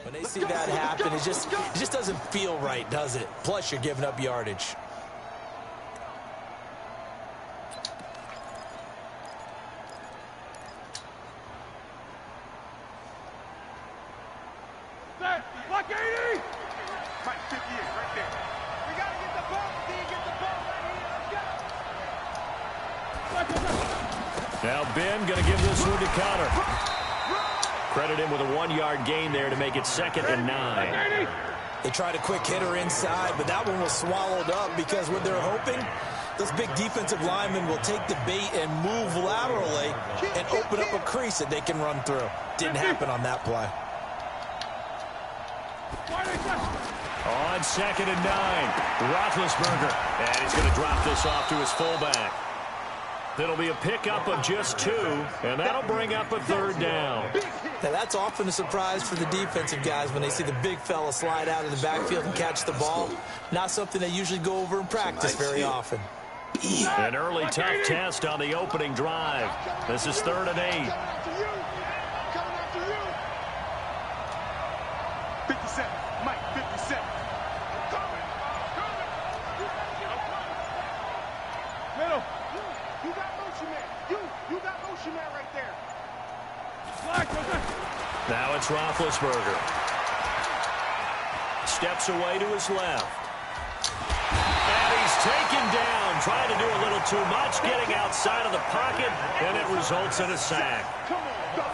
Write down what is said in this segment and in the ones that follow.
When they see that happen, it just doesn't feel right, does it? Plus, you're giving up yardage. Like 80! Mike, 58, right there. We got to get the ball. Get the ball right here. Now Ben going to give this one to Connor. Credit him with a 1-yard gain there to make it 2nd and 9. They tried a quick hitter inside, but that one was swallowed up because what they're hoping, those big defensive linemen will take the bait and move laterally and open up a crease that they can run through. Didn't happen on that play. On 2nd and 9, Roethlisberger. And he's going to drop this off to his fullback. That'll be a pickup of just 2, and that'll bring up a 3rd down. Now, that's often a surprise for the defensive guys when they see the big fella slide out of the backfield and catch the ball. Not something they usually go over in practice very often. An early tough test on the opening drive. This is 3rd and 8. 57, Mike, 57. Middle. You got motion man. You got motion man right there. Now it's Roethlisberger. Steps away to his left. And he's taken down, trying to do a little too much, getting outside of the pocket, and it results in a sack.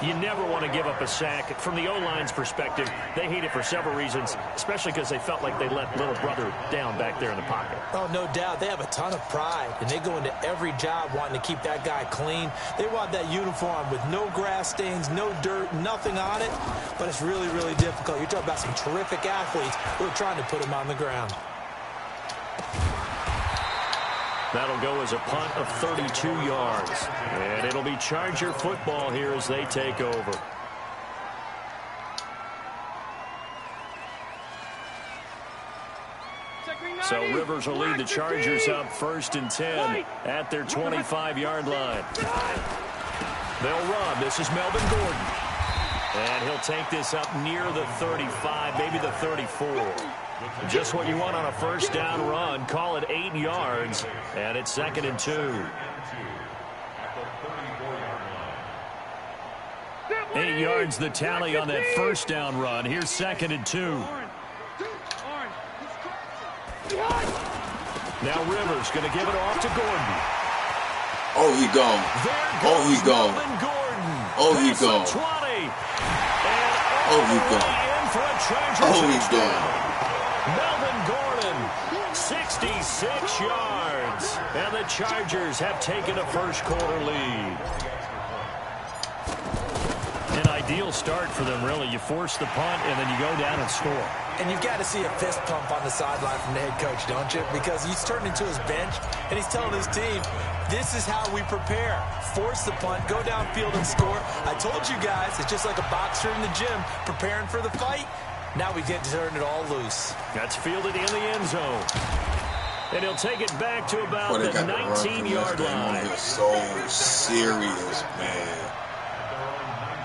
You never want to give up a sack. From the O-line's perspective, they hate it for several reasons, especially because they felt like they let little brother down back there in the pocket. Oh, no doubt. They have a ton of pride, and they go into every job wanting to keep that guy clean. They want that uniform with no grass stains, no dirt, nothing on it, but it's really, really difficult. You're talking about some terrific athletes who are trying to put him on the ground. That'll go as a punt of 32 yards. And it'll be Charger football here as they take over. So Rivers will lead the Chargers up 1st and 10 at their 25-yard line. They'll run. This is Melvin Gordon. And he'll take this up near the 35, maybe the 34. Just what you want on a 1st down run. Call it 8 yards, and it's 2nd and 2. 8 yards the tally on that 1st down run. Here's 2nd and 2. Now Rivers going to give it off to Gordon. Oh, he gone. Oh, he gone. Oh, he gone. 20. Oh, he gone. Oh, he gone. Melvin Gordon, 66 yards. And the Chargers have taken a 1st quarter lead. An ideal start for them, really. You force the punt, and then you go down and score. And you've got to see a fist pump on the sideline from the head coach, don't you? Because he's turned into his bench, and he's telling his team, this is how we prepare. Force the punt, go downfield and score. I told you guys, it's just like a boxer in the gym preparing for the fight. Now we get to turn it all loose. That's fielded in the end zone. And he'll take it back to about the 19-yard line. It's so serious, man.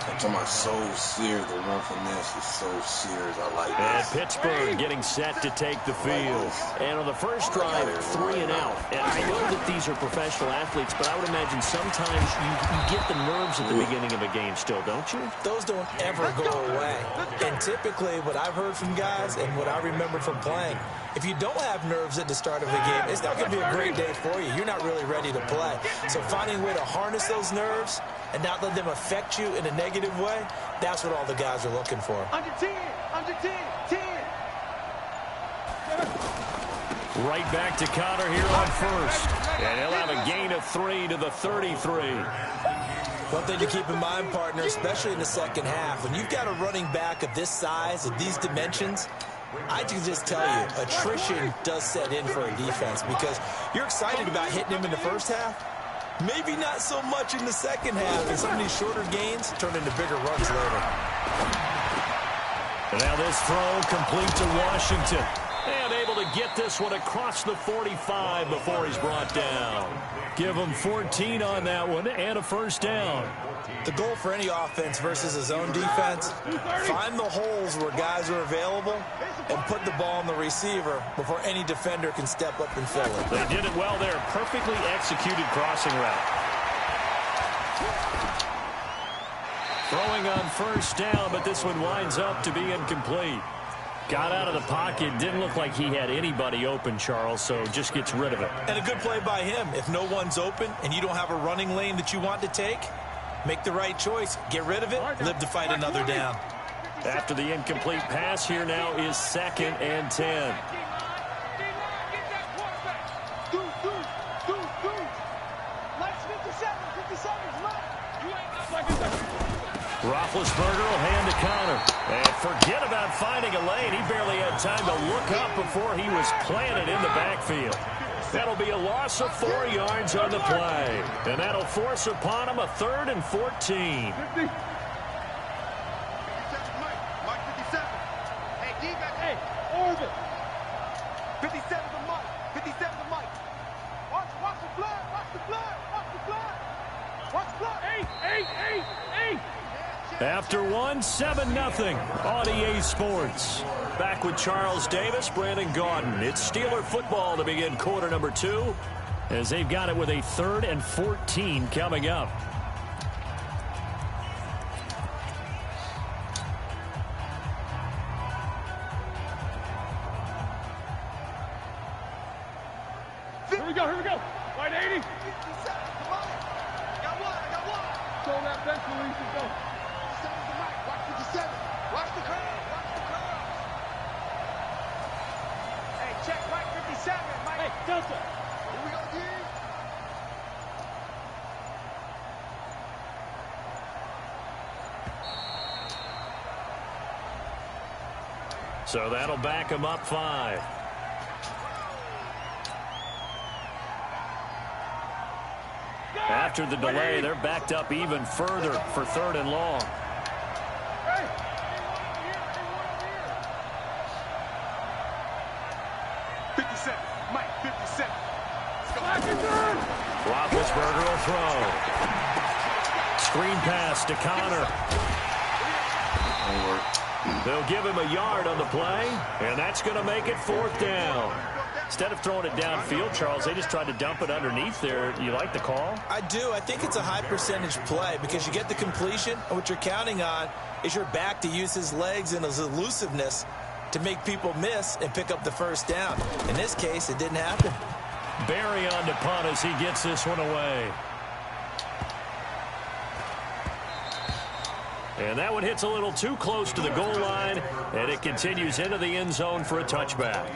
I'm talking about so serious. The run from this is so serious. I like and this. Pittsburgh getting set to take the field. And on the first drive, 3 and out. And I know that these are professional athletes, but I would imagine sometimes you get the nerves at the beginning of a game still, don't you? Those don't ever go away. And typically what I've heard from guys and what I remember from playing, if you don't have nerves at the start of a game, it's not going to be a great day for you. You're not really ready to play. So finding a way to harness those nerves and not let them affect you in a negative way, that's what all the guys are looking for. Under 10, 10. Right back to Connor here on 1st. And he'll have a gain of 3 to the 33. One thing to keep in mind, partner, especially in the second half, when you've got a running back of this size, of these dimensions, I can just tell you, attrition does set in for a defense because you're excited about hitting him in the first half. Maybe not so much in the second half, and some of these shorter gains turn into bigger runs later. And now this throw complete to Washington. And able able to get this one across the 45 before he's brought down. Give him 14 on that one and a first down. The goal for any offense versus his own defense, find the holes where guys are available and put the ball on the receiver before any defender can step up and fill it. They did it well there. Perfectly executed crossing route. Throwing on first down, but this one winds up to be incomplete. Got out of the pocket. Didn't look like he had anybody open, Charles, so just gets rid of it. And a good play by him. If no one's open and you don't have a running lane that you want to take, make the right choice. Get rid of it. Live to fight another down. After the incomplete pass, here now is 2nd and 10. Roethlisberger will hand to counter. And forget about finding a lane. He barely had time to look up before he was planted in the backfield. That'll be a loss of 4 yards on the play. And that'll force upon him a 3rd and 14. Orbit. 57 to Mike. 57 to Mike. Watch the blood. Watch the blood. Watch the blood. Watch the blood. 8. After 1, 7-0 on EA Sports. Back with Charles Davis, Brandon Gaudin. It's Steeler football to begin quarter number 2 as they've got it with a 3rd and 14 coming up. Here we go. Right 80. 57. Come on. I got one. Show that bench release and go. 57 to Mike. Watch 57. Watch the curve. Hey, check Mike 57. Mike. Hey, Delta. Here we go, D. So that'll back him up 5. After the delay, they're backed up even further for 3rd and long. Hey. 57. Mike, 57. Roethlisberger will throw. Screen pass to Connor. They'll give him a yard on the play, and that's going to make it 4th down. Instead of throwing it downfield, Charles, they just tried to dump it underneath there. You like the call? I do. I think it's a high percentage play because you get the completion, and what you're counting on is your back to use his legs and his elusiveness to make people miss and pick up the first down. In this case, it didn't happen. Barry on to punt as he gets this one away. And that one hits a little too close to the goal line, and it continues into the end zone for a touchback.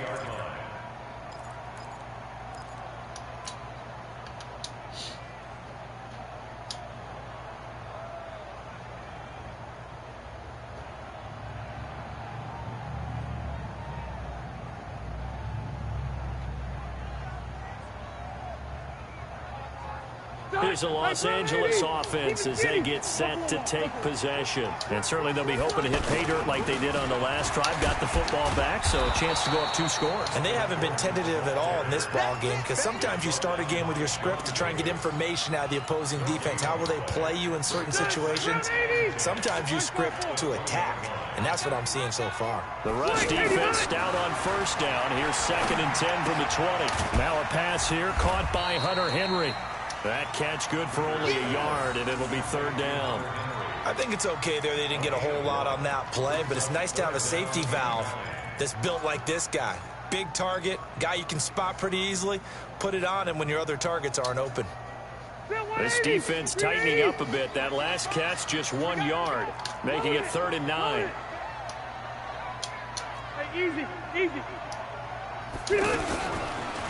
Here's the Los Angeles offense as they get set to take possession. And certainly they'll be hoping to hit pay dirt like they did on the last drive. Got the football back, so a chance to go up 2 scores. And they haven't been tentative at all in this ball game because sometimes you start a game with your script to try and get information out of the opposing defense. How will they play you in certain situations? Sometimes you script to attack, and that's what I'm seeing so far. The rush defense stout on first down. Here's 2nd and 10 from the 20. Now a pass here caught by Hunter Henry. That catch good for only a yard, and it'll be 3rd down. I think it's okay there. They didn't get a whole lot on that play, but it's nice to have a safety valve that's built like this guy. Big target, guy you can spot pretty easily. Put it on him when your other targets aren't open. This defense tightening up a bit. That last catch just 1 yard, making it 3rd and 9. Hey, easy.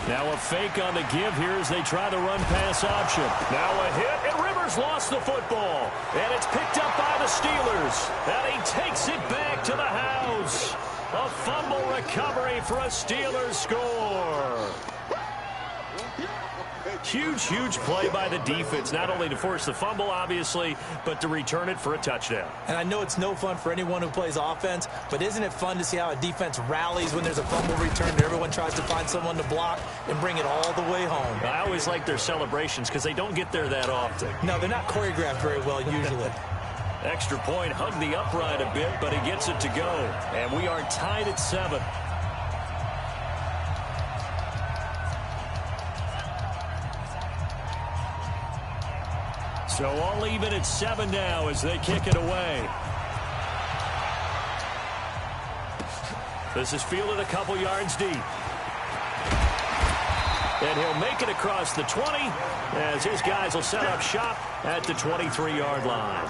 Now a fake on the give here as they try the run-pass option. Now a hit, and Rivers lost the football. And it's picked up by the Steelers. And he takes it back to the house. A fumble recovery for a Steelers score. Huge play by the defense, not only to force the fumble, obviously, but to return it for a touchdown. And I know it's no fun for anyone who plays offense, but isn't it fun to see how a defense rallies when there's a fumble return and everyone tries to find someone to block and bring it all the way home? I always like their celebrations because they don't get there that often. No, they're not choreographed very well usually. Extra point, hugged the upright a bit, but he gets it to go. And we are tied at 7. So all even at 7 now as they kick it away. This is fielded a couple yards deep. And he'll make it across the 20 as his guys will set up shop at the 23-yard line.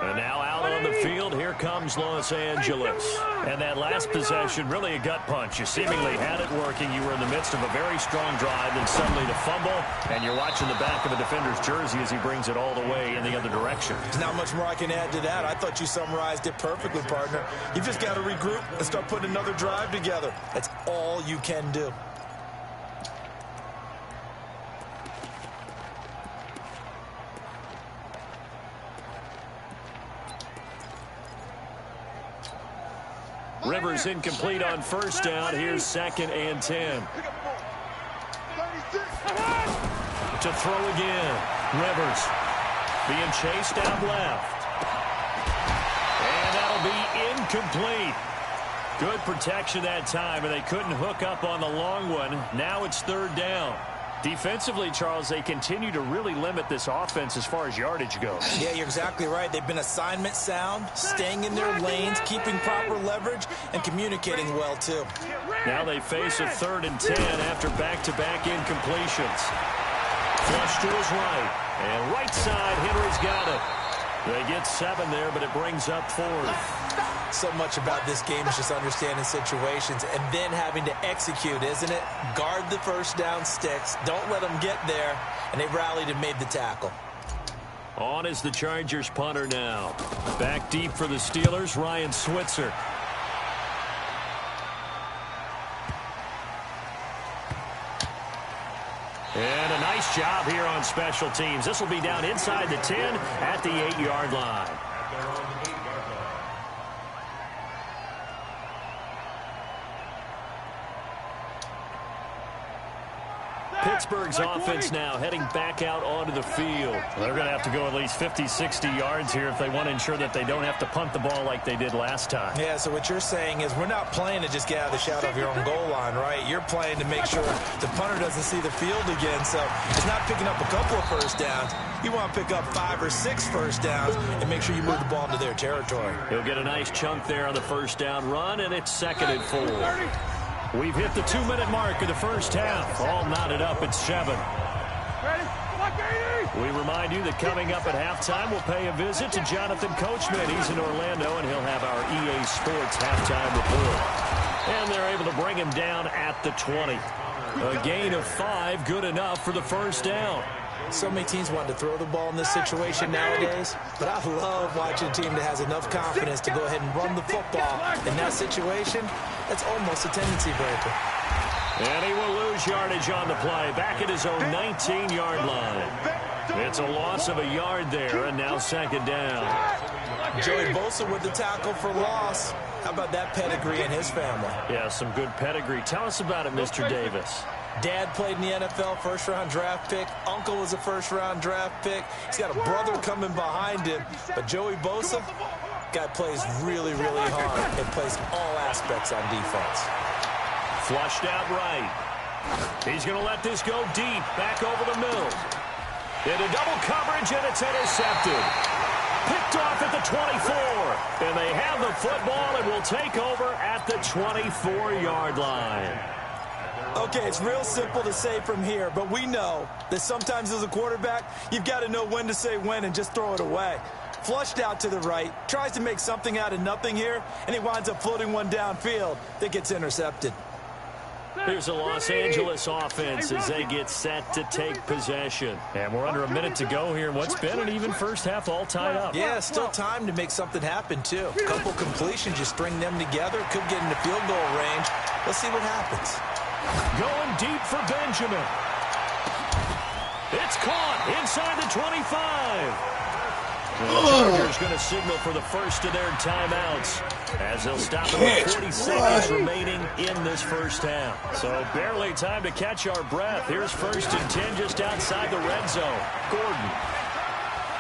And now out on the field, here comes Los Angeles. And that last possession, really a gut punch. You seemingly had it working. You were in the midst of a very strong drive, and suddenly the fumble, and you're watching the back of a defender's jersey as he brings it all the way in the other direction. There's not much more I can add to that. I thought you summarized it perfectly, partner. You've just got to regroup and start putting another drive together. That's all you can do. Rivers incomplete on first down. Here's 2nd and 10. To throw again. Rivers being chased out left. And that'll be incomplete. Good protection that time, and they couldn't hook up on the long one. Now it's 3rd down. Defensively, Charles, they continue to really limit this offense as far as yardage goes. Yeah, you're exactly right. They've been assignment sound, staying in their lanes, keeping proper leverage, and communicating well, too. Now they face a 3rd and 10 after back-to-back incompletions. Flush to his right. And right side, Henry's got it. They get 7 there, but it brings up 4th. So much about this game is just understanding situations and then having to execute, isn't it? Guard the first down sticks. Don't let them get there. And they rallied and made the tackle. On is the Chargers punter now. Back deep for the Steelers, Ryan Switzer. And a nice job here on special teams. This will be down inside the 10 at the 8-yard line. Pittsburgh's offense now heading back out onto the field. They're going to have to go at least 50, 60 yards here if they want to ensure that they don't have to punt the ball like they did last time. Yeah, so what you're saying is we're not playing to just get out of the shadow of your own goal line, right? You're playing to make sure the punter doesn't see the field again. So it's not picking up a couple of first downs. You want to pick up 5 or 6 first downs and make sure you move the ball into their territory. He'll get a nice chunk there on the first down run, and it's 2nd and 4. We've hit the 2-minute mark of the first half. All knotted up at 7. We remind you that coming up at halftime, we'll pay a visit to Jonathan Coachman. He's in Orlando, and he'll have our EA Sports halftime report. And they're able to bring him down at the 20. A gain of 5, good enough for the first down. So many teams want to throw the ball in this situation nowadays, but I love watching a team that has enough confidence to go ahead and run the football. In that situation, that's almost a tendency breaker. And he will lose yardage on the play, back at his own 19-yard line. It's a loss of a yard there, and now 2nd down. Joey Bosa with the tackle for loss. How about that pedigree in his family? Yeah, some good pedigree. Tell us about it, Mr. Davis. Dad played in the NFL, first-round draft pick. Uncle was a first-round draft pick. He's got a brother coming behind him. But Joey Bosa, guy plays really, really hard and plays all aspects on defense. Flushed out right. He's going to let this go deep, back over the middle. Into double coverage, and it's intercepted. Picked off at the 24. And they have the football and will take over at the 24-yard line. Okay, it's real simple to say from here, but we know that sometimes as a quarterback, you've got to know when to say when and just throw it away. Flushed out to the right, tries to make something out of nothing here, and he winds up floating one downfield that gets intercepted. Here's the Los Angeles offense as they get set to take possession. And we're under a minute to go here in what's been an even first half, all tied up. Yeah, still time to make something happen, too. A couple completions, you string them together, could get into field goal range. Let's see what happens. Going deep for Benjamin. It's caught inside the 25. The Chargers going to signal for the first of their timeouts as they'll stop with 40 seconds remaining in this first half. So barely time to catch our breath. Here's 1st and 10 just outside the red zone. Gordon.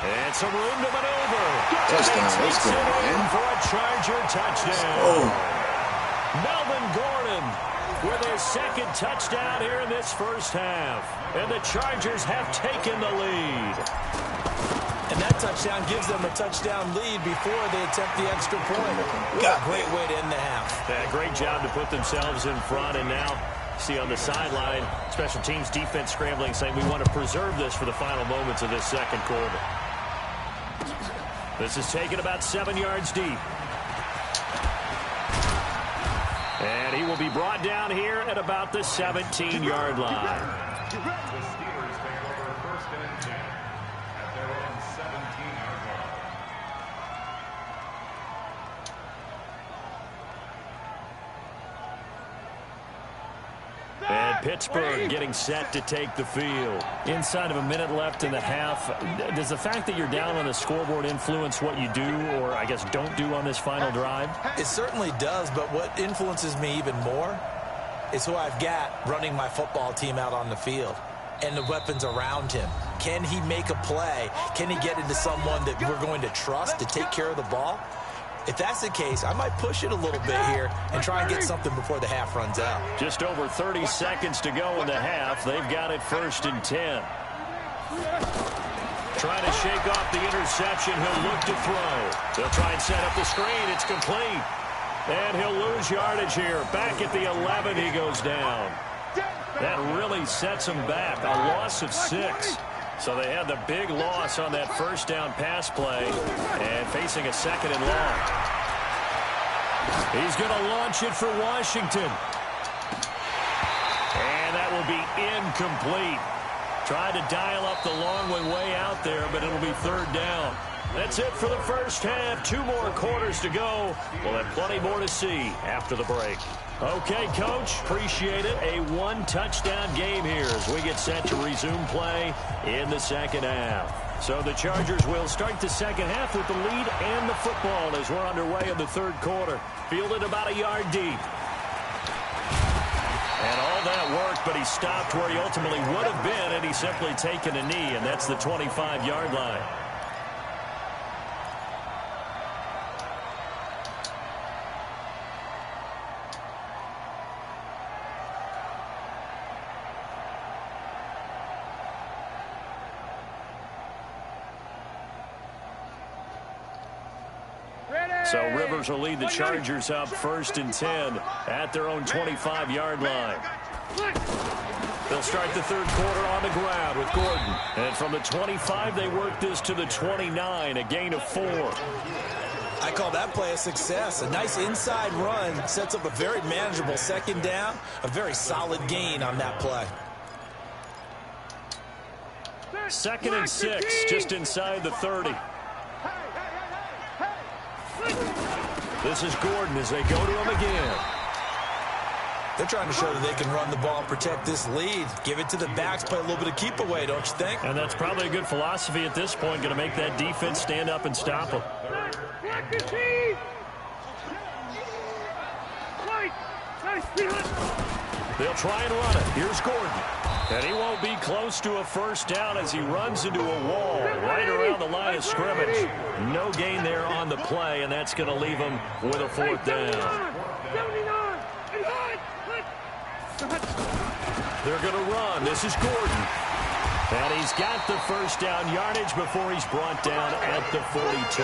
And some room to maneuver. Touchdown. Let's go, man. For a Charger touchdown. Oh. Melvin Gordon with his second touchdown here in this first half. And the Chargers have taken the lead. And that touchdown gives them a touchdown lead before they attempt the extra point. What a great way to end the half. Yeah, great job to put themselves in front. And now, see on the sideline, special teams defense scrambling, saying we want to preserve this for the final moments of this second quarter. This is taken about 7 yards deep. And he will be brought down here at about the 17-yard line. And Pittsburgh getting set to take the field. Inside of a minute left in the half, does the fact that you're down on the scoreboard influence what you do, or I guess don't do on this final drive? It certainly does, but what influences me even more is who I've got running my football team out on the field and the weapons around him. Can he make a play? Can he get into someone that we're going to trust to take care of the ball? If that's the case, I might push it a little bit here and try and get something before the half runs out. Just over 30 seconds to go in the half. They've got it 1st and 10. Trying to shake off the interception. He'll look to throw. They'll try and set up the screen. It's complete. And he'll lose yardage here. Back at the 11, he goes down. That really sets him back. A loss of 6. So they had the big loss on that first down pass play and facing a 2nd and long. He's going to launch it for Washington. And that will be incomplete. Tried to dial up the long way out there, but it'll be 3rd down. That's it for the first half. 2 more quarters to go. We'll have plenty more to see after the break. Okay, Coach, appreciate it. A 1-touchdown game here as we get set to resume play in the second half. So the Chargers will start the second half with the lead and the football as we're underway in the 3rd quarter. Fielded about a yard deep. And all that worked, but he stopped where he ultimately would have been, and he's simply taken a knee, and that's the 25-yard line. So Rivers will lead the Chargers up 1st and 10 at their own 25-yard line. They'll start the 3rd quarter on the ground with Gordon. And from the 25, they work this to the 29, a gain of 4. I call that play a success. A nice inside run sets up a very manageable 2nd down. A very solid gain on that play. 2nd and 6, just inside the 30. This is Gordon as they go to him again. They're trying to show that they can run the ball and protect this lead. Give it to the backs, play a little bit of keep away, don't you think? And that's probably a good philosophy at this point, going to make that defense stand up and stop them. They'll try and run it. Here's Gordon. And he won't be close to a 1st down as he runs into a wall right around the line of scrimmage. No gain there on the play, and that's going to leave him with a 4th down. They're going to run. This is Gordon. And he's got the 1st down yardage before he's brought down at the 42.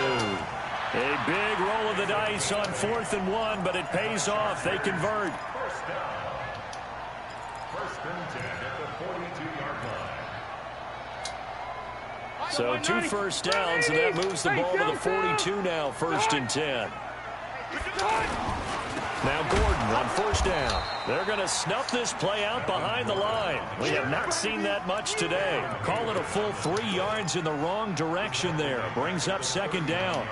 A big roll of the dice on 4th and 1, but it pays off. They convert. So 2 first downs, and that moves the ball to the 42 now, 1st and 10. Now Gordon on first down. They're going to snuff this play out behind the line. We have not seen that much today. Call it a full 3 yards in the wrong direction there. Brings up second down.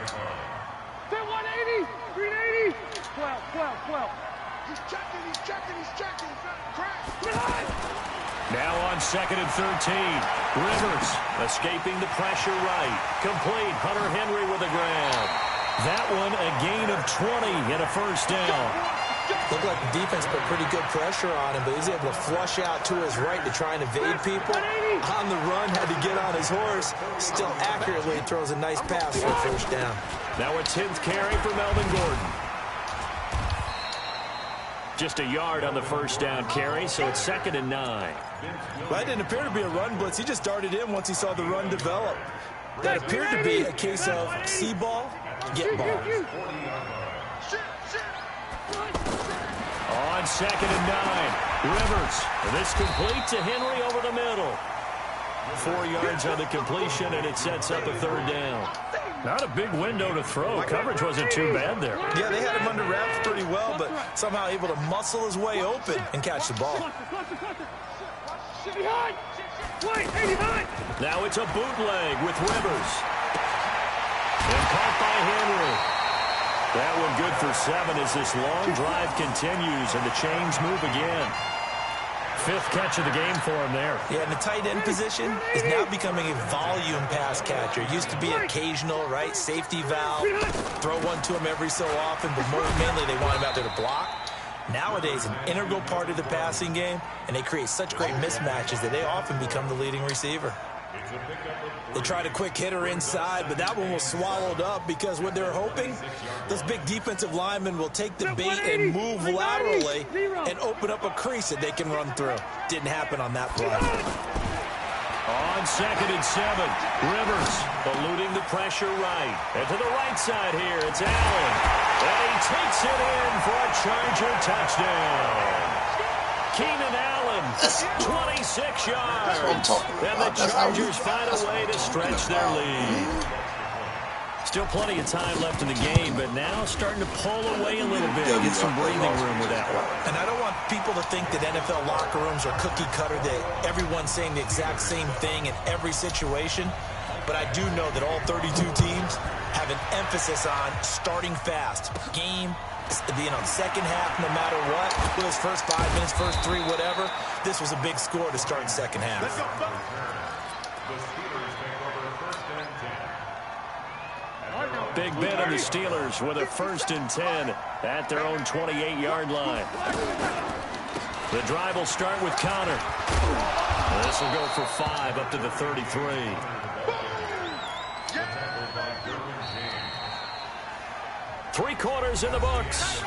180, 380, 12. He's checking. Crack. Now on second and 13. Rivers escaping the pressure right. Complete. Hunter Henry with a grab. That one a gain of 20 and a first down. Looked like the defense put pretty good pressure on him, but he's able to flush out to his right to try and evade people. On the run, had to get on his horse. Still accurately throws a nice pass for a first down. Now a 10th carry for Melvin Gordon. Just a yard on the first down carry, so it's second and 9. Well, that didn't appear to be a run blitz. He just darted in once he saw the run develop. That appeared to be a case of see ball, get ball. On second and 9, Rivers. This complete to Henry over the middle. 4 yards on the completion, and it sets up a third down. Not a big window to throw. Coverage wasn't too bad there. Yeah, they had him under wraps pretty well, but somehow able to muscle his way open and catch the ball. Now it's a bootleg with Rivers. And caught by Henry. That one good for 7 as this long drive continues and the chains move again. 5th catch of the game for him there. Yeah, and the tight end position is now becoming a volume pass catcher. It used to be occasional, right? Safety valve. Throw one to him every so often, but more mainly they want him out there to block. Nowadays, an integral part of the passing game, and they create such great mismatches that they often become the leading receiver. They tried a quick hitter inside, but that one was swallowed up because what they're hoping, those big defensive linemen will take the bait and move laterally and open up a crease that they can run through. Didn't happen on that play. On second and 7, Rivers eluding the pressure right. And to the right side here, it's Allen. And he takes it in for a Charger touchdown. Keenan Allen, 26 yards. And the Chargers find a way to stretch their lead. Still plenty of time left in the game, but now starting to pull away a little bit, get some breathing room with that one. And I don't want people to think that NFL locker rooms are cookie cutter, that everyone's saying the exact same thing in every situation. But I do know that all 32 teams have an emphasis on starting fast. Game, second half, no matter what, with his first 5 minutes, first 3, whatever. This was a big score to start second half. Big Ben and the Steelers with a 1st and 10 at their own 28-yard line. The drive will start with Connor. This will go for 5 up to the 33. Three quarters in the books.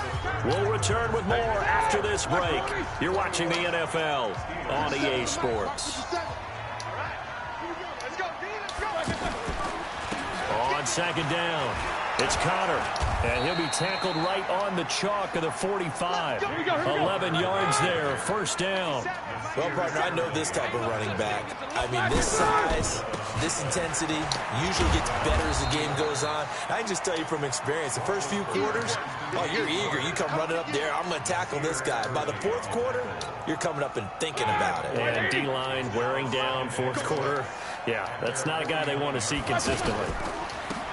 We'll return with more after this break. You're watching the NFL on EA Sports. On second down, it's Connor, and he'll be tackled right on the chalk of the 45. 11 yards there, first down. Well, partner, I know this type of running back. I mean, this size, this intensity usually gets better as the game goes on. I can just tell you from experience, the first few quarters, oh, you're eager. You come running up there, I'm going to tackle this guy. By the 4th quarter, you're coming up and thinking about it. And D-line wearing down 4th quarter. Yeah, that's not a guy they want to see consistently.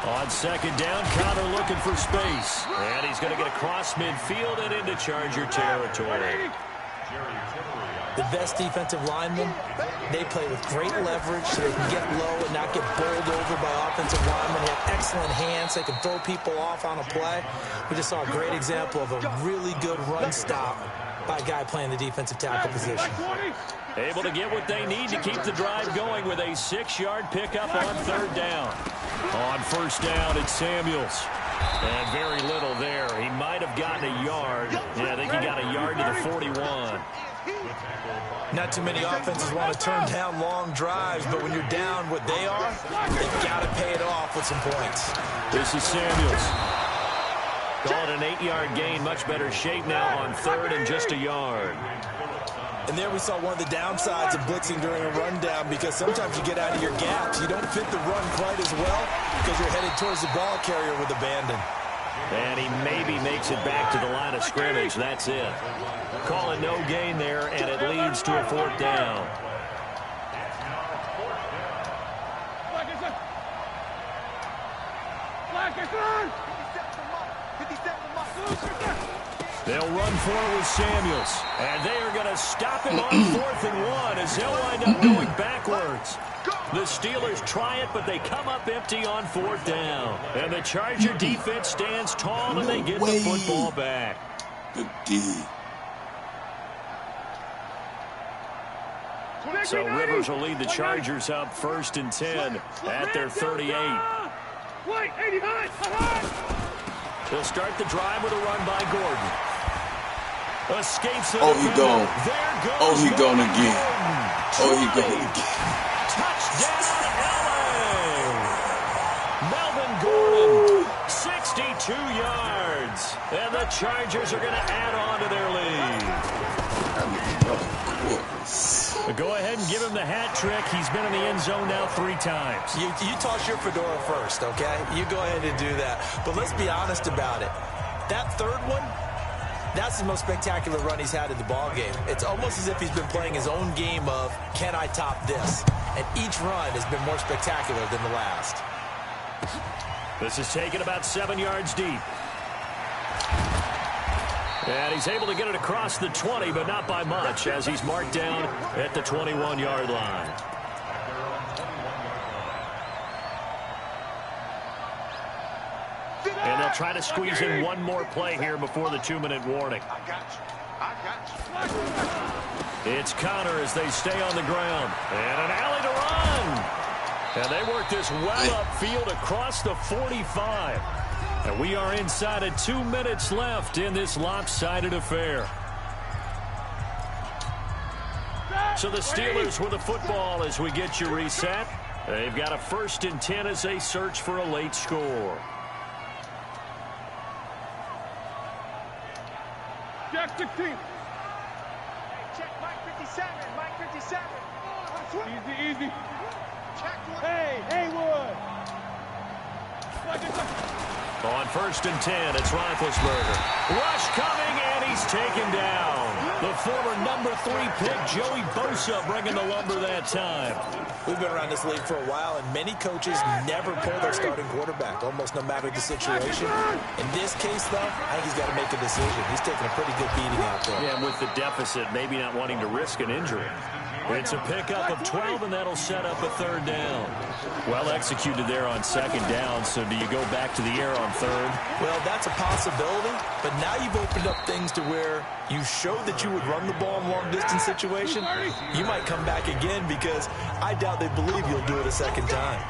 On second down, Connor looking for space. And he's going to get across midfield and into Charger territory. The best defensive linemen, they play with great leverage so they can get low and not get bowled over by offensive linemen. They have excellent hands. They can throw people off on a play. We just saw a great example of a really good run stop by a guy playing the defensive tackle position. Able to get what they need to keep the drive going with a 6-yard pickup on 3rd down. On 1st down, it's Samuels. And very little there. He might have gotten a yard. Yeah, I think he got a yard to the 41. Not too many offenses want to turn down long drives, but when you're down what they are, they've got to pay it off with some points. This is Samuels. Call it an 8-yard gain. Much better shape now on 3rd and just a yard. And there we saw one of the downsides of blitzing during a rundown, because sometimes you get out of your gaps. You don't fit the run quite as well because you're headed towards the ball carrier with abandon. And he maybe makes it back to the line of scrimmage. That's it. Calling no gain there, and it leads to a 4th down. They'll run for it with Samuels. And they are going to stop him on 4th and 1 as they'll wind up going backwards. The Steelers try it, but they come up empty on 4th down. And the Charger defense stands tall, and they get the football back. The D. So Rivers will lead the Chargers up 1st and 10 at their 38. They'll start the drive with a run by Gordon. Escapes it. Oh, he gone. Oh, he gone again. Oh, he gone again. Touchdown, LA! Melvin Gordon, 62 yards. And the Chargers are going to add on to their lead. Go ahead and give him the hat trick. He's been in the end zone now 3 times. You toss your fedora first, okay? You go ahead and do that. But let's be honest about it. That 3rd one, that's the most spectacular run he's had in the ballgame. It's almost as if he's been playing his own game of, can I top this? And each run has been more spectacular than the last. This is taken about 7 yards deep. And he's able to get it across the 20, but not by much, as he's marked down at the 21-yard line. And they'll try to squeeze in one more play here before the 2-minute warning. It's Connor as they stay on the ground. And an alley to run. And they work this well upfield across the 45. And we are inside of 2 minutes left in this lopsided affair. So the Steelers with the football as we get you reset. They've got a 1st and 10 as they search for a late score. Jack 16. Check Mike 57. Mike 57. Easy. Check one. Hey, Haywood. On 1st and 10, it's Roethlisberger. Rush coming, and he's taken down. The former number 3 pick, Joey Bosa, bringing the lumber that time. We've been around this league for a while, and many coaches never pull their starting quarterback, almost no matter the situation. In this case, though, I think he's got to make a decision. He's taking a pretty good beating out there. Yeah, with the deficit, maybe not wanting to risk an injury. It's a pickup of 12, and that'll set up a 3rd down. Well executed there on 2nd down, so do you go back to the air on 3rd? Well, that's a possibility, but now you've opened up things to where you showed that you would run the ball in long-distance situation. You might come back again because I doubt they believe you'll do it a 2nd time.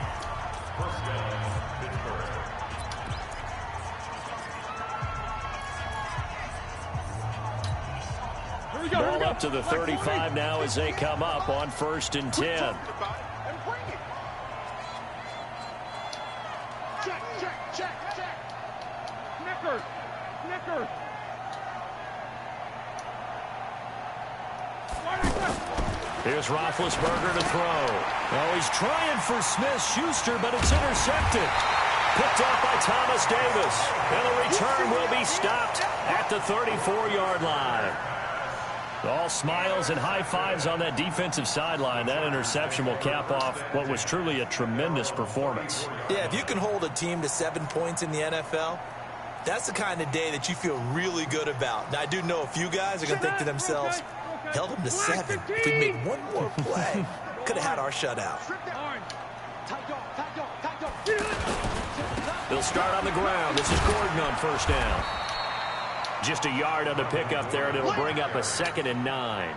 Ball up to the 35 now as they come up on 1st and 10. Check. Snickers. Here's Roethlisberger to throw. Oh, he's trying for Smith-Schuster, but it's intercepted. Picked up by Thomas Davis. And the return will be stopped at the 34-yard line. All smiles and high fives on that defensive sideline. That interception will cap off what was truly a tremendous performance. Yeah, if you can hold a team to 7 points in the NFL, that's the kind of day that you feel really good about. Now, I do know a few guys are going to think to themselves, held them to 7. If we made one more play, could have had our shutout. They'll start on the ground. This is Gordon on 1st down. Just a yard on the pickup there, and it'll bring up a 2nd and 9.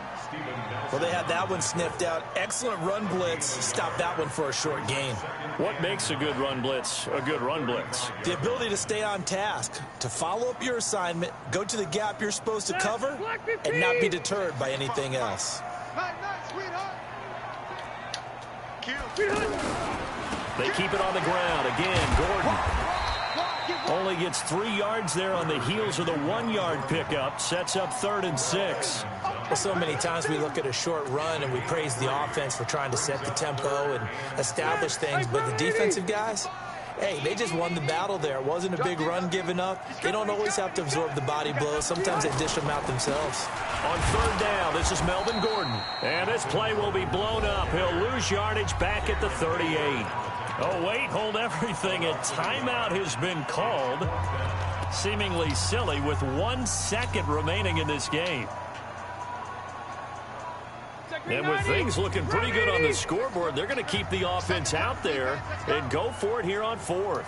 Well, they had that one sniffed out. Excellent run blitz. Stop that one for a short gain. What makes a good run blitz a good run blitz? The ability to stay on task, to follow up your assignment, go to the gap you're supposed to cover, and not be deterred by anything else. They keep it on the ground. Again, Gordon only gets 3 yards there on the heels of the 1-yard pickup. Sets up 3rd and 6. Well, so many times we look at a short run and we praise the offense for trying to set the tempo and establish things. But the defensive guys, Hey, they just won the battle there. It wasn't a big run given up. They don't always have to absorb the body blows. Sometimes they dish them out themselves. On third down, this is Melvin Gordon. And this play will be blown up. He'll lose yardage back at the 38. Oh, wait, hold everything. A timeout has been called. Seemingly silly with 1 second remaining in this game. And with things looking pretty good on the scoreboard, they're going to keep the offense out there and go for it here on fourth.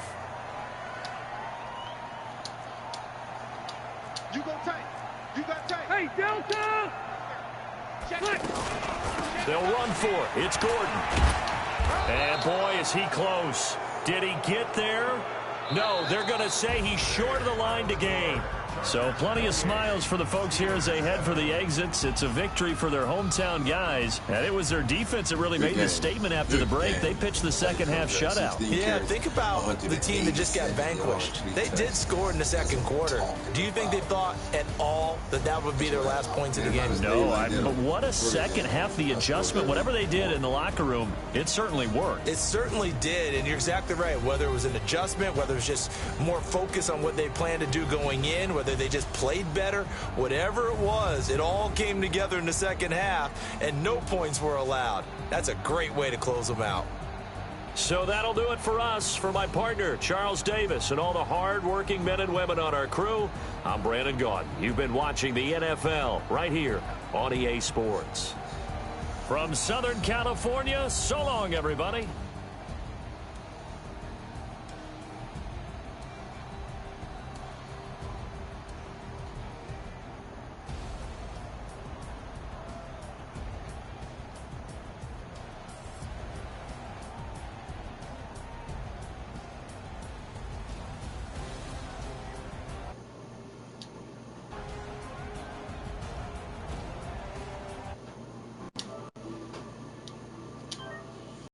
You go tight. You got tight. Hey, Delta! They'll run for it. It's Gordon. And boy, is he close. Did he get there? No, they're going to say he's short of the line to gain. So plenty of smiles for the folks here as they head for the exits. It's a victory for their hometown guys. And it was their defense that really made this statement after the break. They pitched the second half shutout. Yeah, think about the team that just got vanquished. They did score in the second quarter. Do you think they thought at all that that would be their last points of the game? No, but what a second half. The adjustment, whatever they did in the locker room, it certainly worked. It certainly did, and you're exactly right. Whether it was an adjustment, whether it was just more focus on what they planned to do going in, whether they just played better, whatever it was, it all came together in the second half, and no points were allowed. That's a great way to close them out. So that'll do it for us. For my partner, Charles Davis, and all the hard-working men and women on our crew, I'm Brandon Gaudin. You've been watching the NFL right here on EA Sports. From Southern California, so long, everybody.